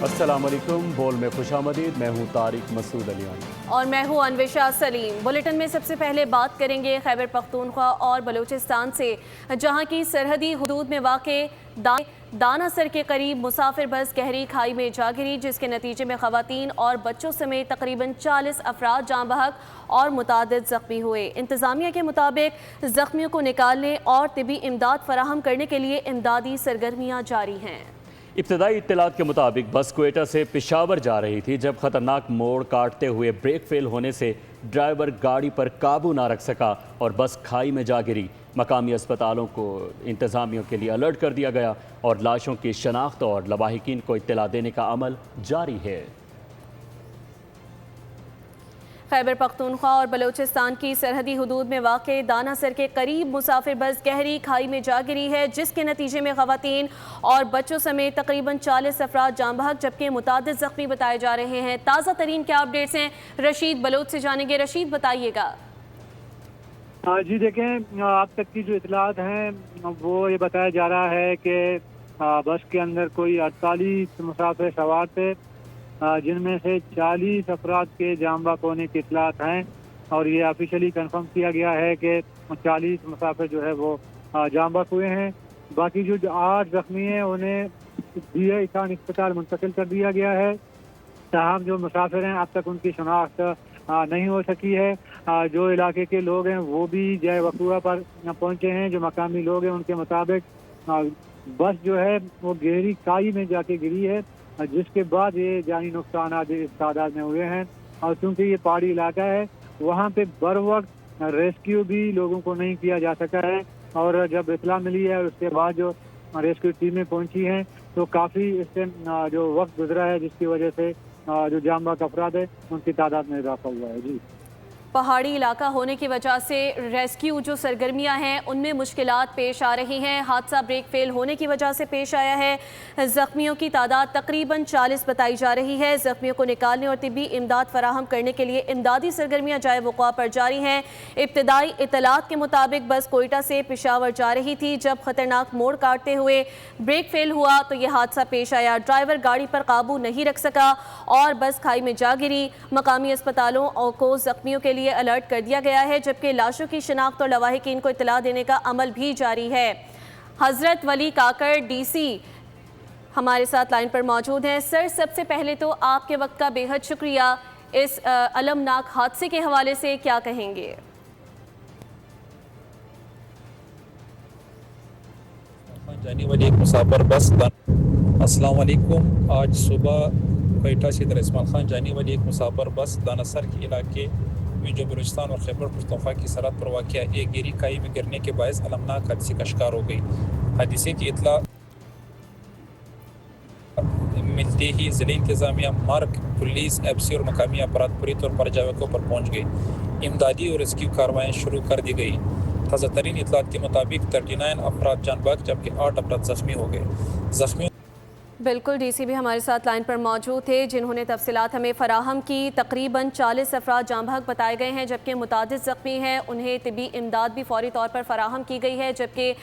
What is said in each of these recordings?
अस्सलाम वालेकुम। बोल में खुशामदीद। मैं हूँ तारिक मसूद अलियानी और मैं हूँ अन्वेशा सलीम। बुलेटिन में सबसे पहले बात करेंगे खैबर पख्तूनख्वा और बलूचिस्तान से, जहाँ की सरहदी हुदूद में वाक़े दानासर के करीब मुसाफिर बस गहरी खाई में जा गिरी, जिसके नतीजे में ख़वातीन और बच्चों समेत तकरीबन 40 अफराद जाँ बहक और मुतादिद ज़ख्मी हुए। इंतज़ामिया के मुताबिक ज़ख्मियों को निकालने और तिबी इमदाद फराहम करने के लिए इमदादी सरगर्मियाँ जारी हैं। इब्तदाई इत्तलात के मुताबिक बस क्वेटा से पेशावर जा रही थी, जब खतरनाक मोड़ काटते हुए ब्रेक फेल होने से ड्राइवर गाड़ी पर काबू ना रख सका और बस खाई में जा गिरी। मकामी अस्पतालों को इंतज़ामियों के लिए अलर्ट कर दिया गया और लाशों की शनाख्त और लवाहिकीन को इत्तला देने का अमल जारी है। खैबर पख्तूनख्वा और बलूचिस्तान की सरहदी हुदूद में वाक़े दानासर के करीब मुसाफिर बस गहरी खाई में जा गिरी है, जिसके नतीजे में ख़वातीन और बच्चों समेत तकरीबन 40 अफराद जाँ बहक जबकि मुतादिद ज़ख्मी बताए जा रहे हैं। ताज़ा तरीन क्या अपडेट्स हैं, रशीद बलोच से जानेंगे। रशीद, बताइएगा। जी देखें, अब तक की जो इतलात हैं वो ये बताया जा रहा है कि बस के अंदर कोई 48 मुसाफिर सवार थे, जिनमें से 40 अफराद के जाँ बहक होने की इतलात हैं और ये ऑफिशियली कंफर्म किया गया है कि 40 मुसाफिर जो है वो जाँ बहक हुए हैं। बाकी जो 8 जख्मी हैं उन्हें DA खान अस्पताल मुंतकिल कर दिया गया है। ताहम जो मुसाफिर हैं अब तक उनकी शनाख्त नहीं हो सकी है। जो इलाके के लोग हैं वो भी जय वकूआ पर पहुंचे हैं। जो मकामी लोग हैं उनके मुताबिक बस जो है वो गहरी खाई में जाके गिरी है, जिसके बाद ये जानी नुकसान इस तादाद में हुए हैं। और चूँकि ये पहाड़ी इलाका है, वहाँ पे बर वक्त रेस्क्यू भी लोगों को नहीं किया जा सका है और जब इतला मिली है और उसके बाद जो रेस्क्यू टीमें पहुँची हैं तो काफ़ी इससे जो वक्त गुजरा है, जिसकी वजह से जो जाँ बहक अफराद है उनकी तादाद में इजाफा हुआ है। जी, पहाड़ी इलाका होने की वजह से रेस्क्यू जो सरगर्मियां हैं उनमें मुश्किलात पेश आ रही हैं। हादसा ब्रेक फेल होने की वजह से पेश आया है। ज़ख्मियों की तादाद तकरीबन 40 बताई जा रही है। ज़ख्मियों को निकालने और तिब्बी इमदाद फराहम करने के लिए इमदादी सरगर्मियां जाए वक़ुआ पर जारी हैं। इब्तदाई इत्तलात के मुताबिक बस कोयटा से पेशावर जा रही थी, जब खतरनाक मोड़ काटते हुए ब्रेक फेल हुआ तो यह हादसा पेश आया। ड्राइवर गाड़ी पर काबू नहीं रख सका और बस खाई में जा गिरी। मकामी अस्पतालों को ज़ख्मियों के लिए अलर्ट कर दिया गया है, जबकि लाशों की शिनाख्त और लवाहिकीन को इत्तला देने का अमल भी जारी है। हजरत वली काकड़ DC हमारे साथ लाइन पर मौजूद हैं। सर, सबसे पहले तो आपके वक्त का बेहद शुक्रिया। इस अलमनाक हादसे के हवाले से क्या कहेंगे? जाने वाली एक मुसाफिर बस अस्सलाम वालेकुम। आज सुबह कोयटा से इस्माइल खान जाने वाली एक मुसाफिर बस दानासर के इलाके में जो बलूचिस्तान और खैबर पख्तूनख्वा की सरहद पर वाक़ एक गहरी खाई में गिरने के बायस अलमनाक हादसे का शिकार हो गई। हादसे की इतला मिलते ही ज़िले इंतज़ामिया, मार्ग, पुलिस, FC और मकामी अफराद पूरी तौर पर जगह पर पहुँच गई। इमदादी और रेस्क्यू कार्रवाई शुरू कर दी गई। ताज़ा तरीन इतलात के मुताबिक 39 अफराद जान बहक जबकि 8 अफराद ज़ख्मी हो गए। ज़ख्मी बिल्कुल, DC भी हमारे साथ लाइन पर मौजूद थे, जिन्होंने तफसीलात हमें फराहम की। तकरीबन 40 अफराद जाँ बहक बताए गए हैं, जबकि मुतादिद ज़ख्मी हैं। उन्हें तिबी इमदाद भी फौरी तौर पर फराहम की गई है, जबकि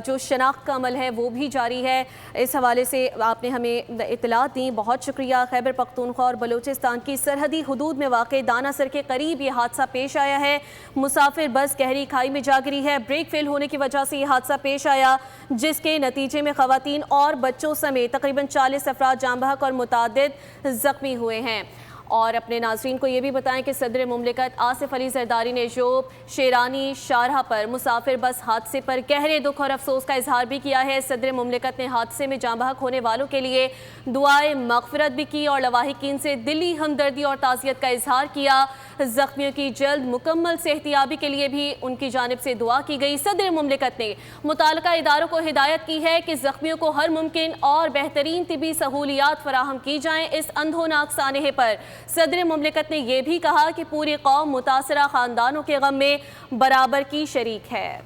जो शनाख्त का अमल है वो भी जारी है। इस हवाले से आपने हमें इत्तलात दी, बहुत शुक्रिया। खैबर पख्तूनख्वा और बलूचिस्तान की सरहदी हुदूद में वाक़ दानासर के करीब ये हादसा पेश आया है। मुसाफिर बस गहरी खाई में जा गिरी है। ब्रेक फेल होने की वजह से ये हादसा पेश आया, जिसके नतीजे में ख़वातीन और बच्चों समेत तकरीबन 40 अफराद जाँ बहक और मुतादिद ज़ख्मी हुए हैं। और अपने नाज़रीन को ये भी बताएं कि सदर मुमलिकत आसिफ अली ज़रदारी ने जोब शेरानी शाहराह पर मुसाफिर बस हादसे पर गहरे दुख और अफसोस का इजहार भी किया है। सदर मुमलिकत ने हादसे में जाँ बहक होने वालों के लिए दुआए मग़फ़िरत भी की और लवाहिकीन से दिली हमदर्दी और ताज़ियत का इजहार किया। ज़ख्मियों की जल्द मुकम्मल सेहतियाबी के लिए भी उनकी जानिब से दुआ की गई। सदर मुमलिकत ने मुताल्लिका इदारों को हिदायत की है कि ज़ख्मियों को हर मुमकिन और बेहतरीन तिबी सहूलियात फराहम की जाएँ। इस अंधोनाक सानहे पर सदर मुमलिकत ने यह भी कहा कि पूरी कौम मुतासरा ख़ानदानों के गम में बराबर की शरीक है।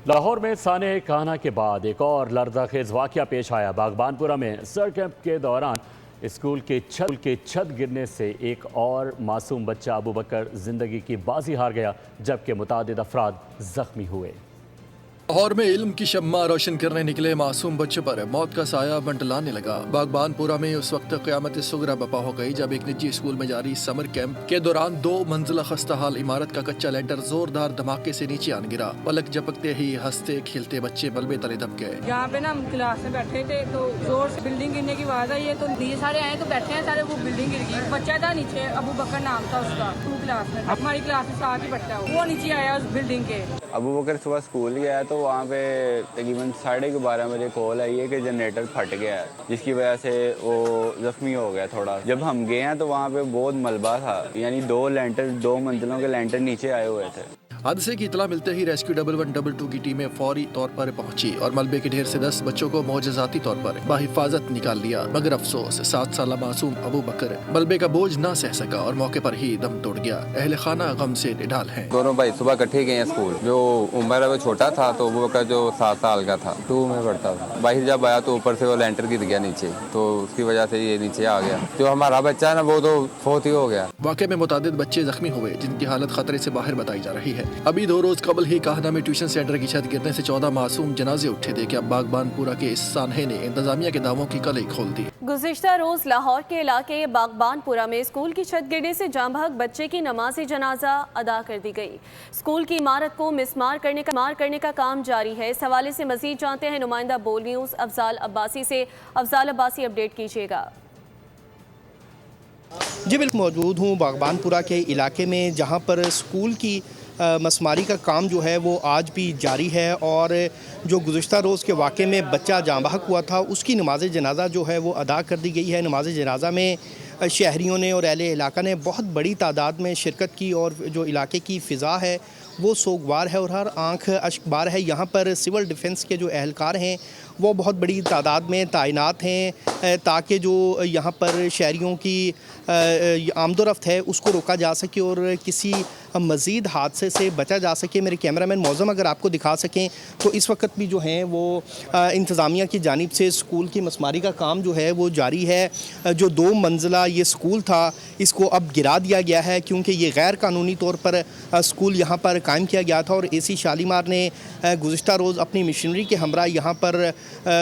लाहौर में साने कहना के बाद एक और लर्ज़ाखेज़ वाक़या पेश आया। बागबानपुरा में सर कैंप के दौरान स्कूल के छत गिरने से एक और मासूम बच्चा अबू बकर ज़िंदगी की बाजी हार गया, जबकि मुतादिद अफराद ज़ख्मी हुए। लाहौर में इल्म की शम्मा रोशन करने निकले मासूम बच्चों पर मौत का साया मंडलाने लगा। बागबानपुरा में उस वक्त क़यामत सुगरा बपा हो गई जब एक निजी स्कूल में जारी समर कैंप के दौरान 2 मंजिला खस्ताहाल इमारत का कच्चा लेंटर जोरदार धमाके से नीचे आन गिरा। पलक झपकते ही हंसते खेलते बच्चे मलबे तले दब गए। यहाँ पे ना हम क्लास में बैठे थे तो जोर से बिल्डिंग गिरने की आवाज़ आई है तो ये सारे आए तो बैठे हैं सारे, वो बिल्डिंग गिर गई। बच्चा था नीचे, अबू बकर नाम था उसका, 2 क्लास में, हमारी क्लास में साथ ही पढ़ता है, वो नीचे आया उस बिल्डिंग के। अबू बकर सुबह स्कूल गया तो वहाँ पे तकरीबन 12:30 बजे कॉल आई है कि जनरेटर फट गया है, जिसकी वजह से वो ज़ख्मी हो गया थोड़ा। जब हम गए हैं तो वहाँ पे बहुत मलबा था, यानी 2 मंजिलों के लेंटर नीचे आए हुए थे। हादसे की इतला मिलते ही रेस्क्यू 1122 की टीमें फौरी तौर पर पहुंची और मलबे के ढेर से 10 बच्चों को मोजज़ाती तौर पर बाहिफाजत निकाल लिया। मगर अफसोस 7 साल मासूम अबू बकर मलबे का बोझ न सह सका और मौके पर ही दम तोड़ गया। अहले खाना गम से निढाल हैं। दोनों भाई सुबह इकट्ठे गए हैं स्कूल। जो उमर है वो छोटा था तो अबू बकर जो 7 साल का था 2 में पढ़ता था। बाहर जब आया तो ऊपर से वो लेंटर गिर गया नीचे, तो उसकी वजह से ये नीचे आ गया। जो हमारा बच्चा है ना वो तो फौत ही हो गया। वाक़े में मुतादिद बच्चे जख्मी हुए जिनकी हालत खतरे से बाहर बताई जा रही है। अभी 2 रोज कबल ही काहना में ट्यूशन सेंटर की छत गिरने से 14 मासूम जनाजे उठे थे कि अब बागबानपुरा के इस सानहे ने इंतजामिया के दावों की कलई खोल दी। गुज़िश्ता रोज लाहौर के इलाके बागबानपुरा में स्कूल की छत गिरने से जांबहक बच्चे की नमाज़े जनाजा अदा कर दी गई। स्कूल की इमारत को मिसमार करने का काम जारी है। इस हवाले से मजीद जानते हैं नुमाइंदा बोल न्यूज़ अफजाल अब्बासी से। अफजाल अब्बासी, अपडेट कीजिएगा। जी बिल्कुल, मौजूद हूँ बागबानपुरा के इलाके में जहाँ पर स्कूल की मसमारी का काम जो है वो आज भी जारी है और जो गुज़िश्ता रोज़ के वाक़े में बच्चा जाँ बहक हुआ था उसकी नमाज़ जनाज़ा जो है वो अदा कर दी गई है। नमाज़ जनाज़ा में शहरियों ने और अहले इलाका ने बहुत बड़ी तादाद में शिरकत की और जो इलाके की फ़िज़ा है वो सोगवार है और हर आंख अश्कबार है। यहाँ पर सिविल डिफेंस के जो एहलकार हैं वो बहुत बड़ी तादाद में तैनात हैं ताकि जो यहाँ पर शहरियों की आमदोरफ्त है उसको रोका जा सके और किसी मज़ीद हादसे से बचा जा सके। मेरे कैमरामैन मौज़म अगर आपको दिखा सकें तो इस वक्त भी जो हैं वो इंतज़ामिया की जानिब से स्कूल की मसमारी का काम जो है वो जारी है। जो 2 मंजिला ये स्कूल था इसको अब गिरा दिया गया है क्योंकि ये गैर कानूनी तौर पर स्कूल यहाँ पर कायम किया गया था और AC शालीमार ने गुज़िश्ता रोज़ अपनी मिशनरी के हमरा यहाँ पर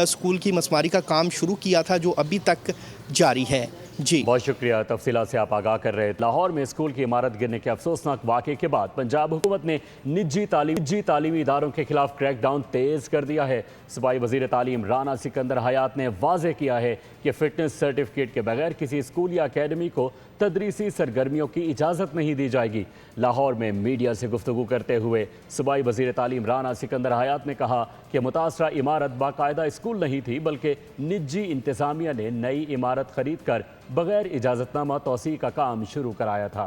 स्कूल की मसमारी का काम शुरू किया था जो अभी तक जारी है। जी बहुत शुक्रिया, तफसीलात से आप आगाह कर रहे थे। लाहौर में स्कूल की इमारत गिरने के अफसोसनाक वाक़े के बाद पंजाब हुकूमत ने निजी तालीमी इदारों के खिलाफ क्रैकडाउन तेज़ कर दिया है। सूबाई वज़ीर तालीम राना सिकंदर हयात ने वाज़ेह किया है कि फ़िटनेस सर्टिफिकेट के बगैर किसी स्कूल या अकेडमी को तदरीसी सरगर्मियों की इजाज़त नहीं दी जाएगी। लाहौर में मीडिया से गुफ्तगू करते हुए सूबाई वज़ीर तालीम राना सिकंदर हयात ने कहा कि मुतासरा इमारत बाकायदा स्कूल नहीं थी बल्कि निजी इंतज़ामिया ने नई इमारत खरीद कर बगैर इजाज़तनामा तोसी का काम शुरू कराया था।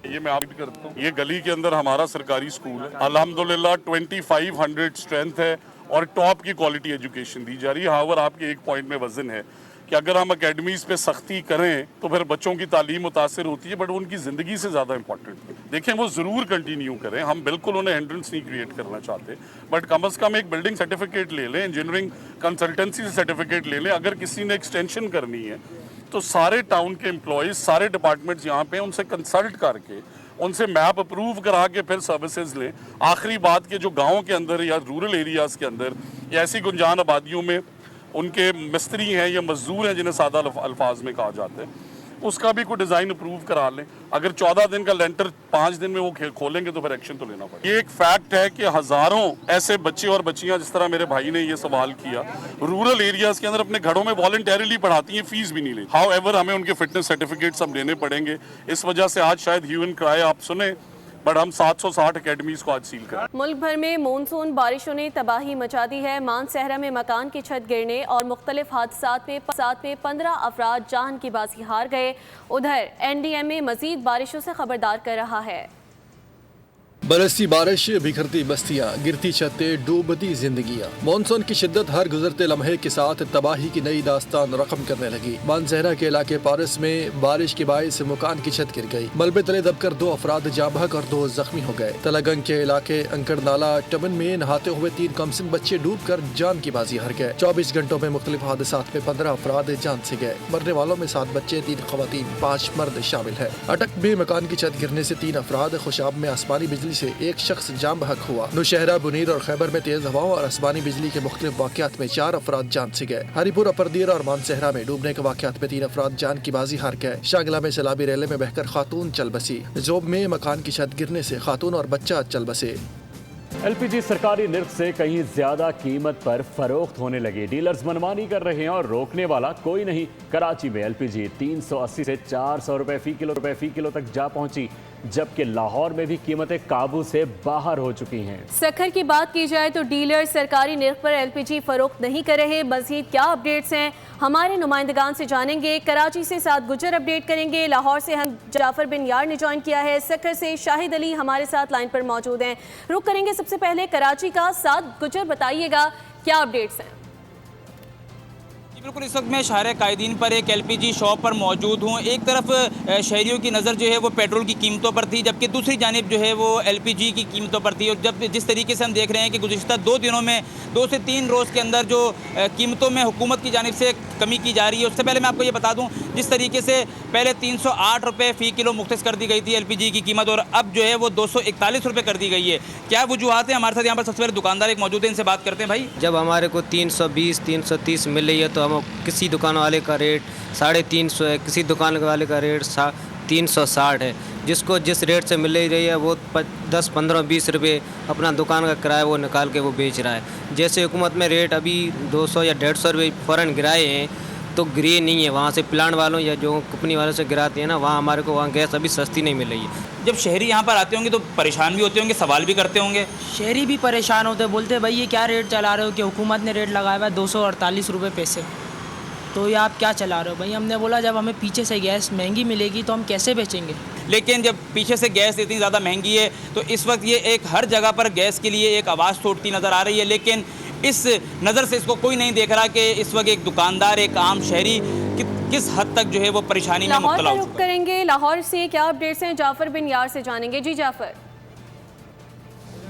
ये मैं आप करता हूँ, ये गली के अंदर हमारा सरकारी स्कूल है। अल्हम्दुलिल्लाह 2500 स्ट्रेंथ है और टॉप की क्वालिटी एजुकेशन दी जा रही है। हावर आपके एक पॉइंट में वजन है कि अगर हम अकेडमीज़ पे सख्ती करें तो फिर बच्चों की तालीम मुतासर होती है, बट उनकी ज़िंदगी से ज़्यादा इंपॉर्टेंट है। देखें, वो ज़रूर कंटिन्यू करें, हम बिल्कुल उन्हें हिंड्रेंस नहीं क्रिएट करना चाहते, बट कम अज़ कम एक बिल्डिंग सर्टिफिकेट ले लें, इंजीनियरिंग कंसल्टेंसी से सर्टिफिकेट ले लें। अगर किसी ने एक्सटेंशन करनी है तो सारे टाउन के एम्प्लॉयज़, सारे डिपार्टमेंट्स यहाँ पे उनसे कंसल्ट करके उनसे मैप अप्रूव करा के फिर सर्विसेज लें। आखिरी बात के जो गाँव के अंदर या रूरल एरियाज़ के अंदर या ऐसी गुंजान आबादियों में उनके मिस्त्री हैं या मजदूर हैं जिन्हें सादा अल्फाज में कहा जाता है, उसका भी कोई डिज़ाइन अप्रूव करा लें। अगर 14 दिन का लेंटर 5 दिन में वो खोलेंगे तो फिर एक्शन तो लेना पड़ेगा। ये एक फैक्ट है कि हज़ारों ऐसे बच्चे और बच्चियां, जिस तरह मेरे भाई ने ये सवाल किया, रूरल एरियाज़ के अंदर अपने घरों में वॉलंटरीली पढ़ाती हैं, फीस भी नहीं लेती। हाउएवर हमें उनके फिटनेस सर्टिफिकेट सब लेने पड़ेंगे। इस वजह से आज शायद ह्यू एंड क्राई आप सुने, बट हम 760 अकेडमीज को आज सील करें। मुल्क भर में मानसून बारिशों ने तबाही मचा दी है। मानसहरा में मकान की छत गिरने और मुख्तलिफ हादसात में 15 अफराद जान की बाजी हार गए। उधर NDMA मजीद बारिशों से खबरदार कर रहा है। बरसती बारिश, बिखरती बस्तियां, गिरती छतें, डूबती जिंदगियां। मॉनसून की शिद्दत हर गुजरते लम्हे के साथ तबाही की नई दास्तान रकम करने लगी। मानसहरा के इलाके पारस में बारिश के बायस मकान की छत गिर गई। मलबे तले दबकर 2 अफराद जाँ बहक और 2 जख्मी हो गए। तलागंग के इलाके अंकड़ नाला टबन में नहाते हुए 3 कमसिन बच्चे डूब कर जान की बाजी हार गए। 24 घंटों में मुख्तलिफ हादसात में 15 अफराद जान से गए। मरने वालों में 7 बच्चे, 3 खवातीन, 5 मर्द शामिल है। अटक में मकान की छत गिरने से 3 अफराद, खुशाब में आसमानी बिजली سے ایک شخص جان بحق ہوا۔ نوشہرہ، بنیر اور خیبر میں تیز ہواؤں اور آسمانی بجلی کے مختلف واقعات میں 4 افراد جان سے گئے۔ ہری پور، اپردیر اور مانسہرہ میں ڈوبنے کے واقعات میں 3 افراد جان کی بازی ہار گئے۔ شانگلہ میں سیلابی ریلے میں بہہ کر خاتون چل بسی۔ زوب میں مکان کی چھت گرنے سے خاتون اور بچہ چل بسے۔ ایل پی جی سرکاری نرخ سے کہیں زیادہ قیمت پر فروخت ہونے لگی۔ ڈیلرز منمانی کر رہے ہیں اور روکنے والا کوئی نہیں۔ کراچی میں ایل پی جی 380 سے 400 روپے فی کلو تک جا پہنچی، جبکہ لاہور میں بھی قیمتیں قابو سے باہر ہو چکی ہیں۔ سکھر کی بات کی جائے تو ڈیلر سرکاری نرخ پر ایل پی جی فروخت نہیں کر رہے۔ مزید کیا اپڈیٹس ہیں ہمارے نمائندگان سے جانیں گے۔ کراچی سے ساتھ گجر اپڈیٹ کریں گے، لاہور سے ہم جعفر بن یار نے جوائن کیا ہے، سکھر سے شاہد علی ہمارے ساتھ لائن پر موجود ہیں۔ رخ کریں گے سب سے پہلے کراچی کا، ساتھ گجر بتائیے گا کیا اپڈیٹس ہیں۔ بالکل، اس وقت میں شاہراہ قائدین پر ایک ایل پی جی شاپ پر موجود ہوں۔ ایک طرف شہریوں کی نظر جو ہے وہ پیٹرول کی قیمتوں پر تھی، جبکہ دوسری جانب جو ہے وہ ایل پی جی کی قیمتوں پر تھی۔ اور جس طریقے سے ہم دیکھ رہے ہیں کہ گزشتہ 2 دنوں میں 2 سے 3 روز کے اندر جو قیمتوں میں حکومت کی جانب سے کمی کی جا رہی ہے۔ اس سے پہلے میں آپ کو یہ بتا دوں، جس طریقے سے پہلے 308 روپے فی کلو مختص کر دی گئی تھی ایل پی جی کی قیمت، اور اب جو ہے وہ 241 روپے کر دی گئی ہے۔ کیا وجوہات ہیں؟ ہمارے ساتھ یہاں پر سب سے پہلے دکاندار ایک موجود ہیں، ان سے بات کرتے ہیں۔ بھائی، جب ہمارے کو 320 330 مل رہی ہے تو ہم کسی دکان والے کا ریٹ 350 ہے، کسی دکان والے کا ریٹ 360 ہے۔ جس کو جس ریٹ سے مل رہی ہے وہ 10 15 20 روپے اپنا دکان کا کرایہ وہ نکال کے وہ بیچ رہا ہے۔ جیسے حکومت میں ریٹ ابھی 200 یا 150 روپے فوراً گرائے ہیں تو گری نہیں ہے، وہاں سے پلانٹ والوں یا جو کمپنی والوں سے گراتے ہیں نا، وہاں ہمارے کو وہاں گیس ابھی سستی نہیں مل رہی ہے۔ جب شہری یہاں پر آتے ہوں گے تو پریشان بھی ہوتے ہوں گے، سوال بھی کرتے ہوں گے۔ شہری بھی پریشان ہوتے، بولتے بھائی یہ کیا ریٹ چلا رہے ہو کہ حکومت نے ریٹ لگایا ہوا ہے 248 روپے پیسے، تو یہ آپ کیا چلا رہے ہو بھائی؟ ہم نے بولا جب ہمیں پیچھے سے گیس مہنگی ملے گی تو ہم کیسے بیچیں گے؟ لیکن جب پیچھے سے گیس اتنی زیادہ مہنگی ہے تو اس وقت یہ ایک ہر جگہ پر گیس کے لیے ایک آواز توڑتی نظر آ رہی ہے، لیکن اس نظر سے اس کو کوئی نہیں دیکھ رہا کہ اس وقت ایک دکاندار، ایک عام شہری کس حد تک جو ہے وہ پریشانی میں مبتلا ہو چکا ہے۔ لاہور کا رخ کریں گے، لاہور سے کیا اپڈیٹس ہیں جعفر بن یار سے جانیں گے۔ جی جعفر۔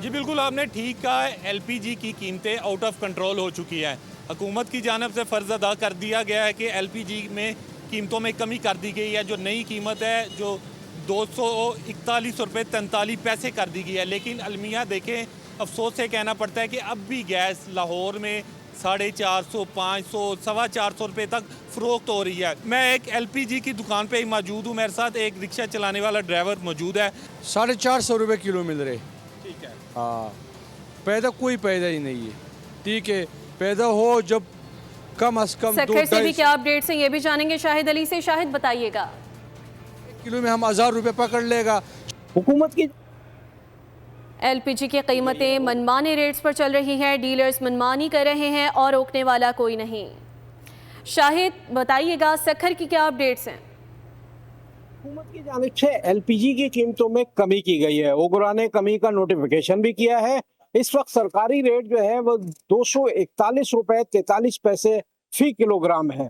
جی بالکل، آپ نے ٹھیک کہا ہے، ایل پی جی کی قیمتیں آؤٹ آف کنٹرول ہو چکی ہیں۔ حکومت کی جانب سے فرض ادا کر دیا گیا ہے کہ ایل پی جی میں قیمتوں میں کمی کر دی گئی ہے۔ جو نئی قیمت ہے جو 241 روپے 43 پیسے کر دی گئی ہے، لیکن المیہ دیکھیں، افسوس سے کہنا پڑتا ہے کہ اب بھی گیس لاہور میں 450 500 450 روپے تک فروخت ہو رہی ہے۔ میں ایک ایل پی جی کی دکان پہ ہی موجود ہوں، میرے ساتھ ایک رکشہ چلانے والا ڈرائیور موجود ہے۔ 450 روپے کلو مل رہے۔ ٹھیک ہے، ہاں، پیدا کوئی پیدا ہی نہیں ہے، ٹھیک ہے، پیدا ہو جب کم از کم سکھر سے بھی کیا اپڈیٹس ہیں یہ بھی جانیں گے شاہد علی سے۔ شاہد بتائیے گا۔ کلو میں ہم 1000 روپے پکڑ لے گا۔ حکومت کی ایل پی جی کی قیمتیں منمانے ریٹس پر چل رہی ہیں، ڈیلرز منمانی کر رہے ہیں اور روکنے والا کوئی نہیں۔ شاہد بتائیے گا سکھر کی کیا اپڈیٹس ہیں؟ حکومت کی جانب سے ایل پی جی کی قیمتوں میں کمی کی گئی ہے، اوگرا نے کمی کا نوٹیفیکیشن بھی کیا ہے۔ اس وقت سرکاری ریٹ جو ہے وہ 241 روپے 43 پیسے فی کلو گرام ہے،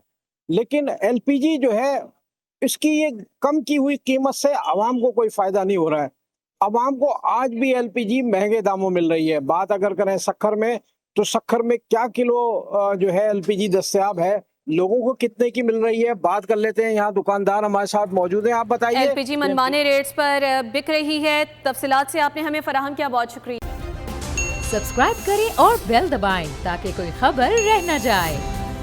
لیکن ایل پی جی جو ہے اس کی یہ کم کی ہوئی قیمت سے عوام کو کوئی فائدہ نہیں ہو رہا ہے۔ عوام کو آج بھی ایل پی جی مہنگے داموں مل رہی ہے۔ بات اگر کریں سکھر میں تو سکھر میں کیا کلو جو ہے ایل پی جی دستیاب ہے، لوگوں کو کتنے کی مل رہی ہے، بات کر لیتے ہیں۔ یہاں دکاندار ہمارے ساتھ موجود ہیں، آپ بتائیے۔ ایل پی جی منمانے ریٹس پر بک رہی ہے، تفصیلات سے آپ نے ہمیں فراہم کیا، بہت شکریہ۔ سبسکرائب کریں اور بیل دبائیں تاکہ کوئی خبر رہ نہ جائے۔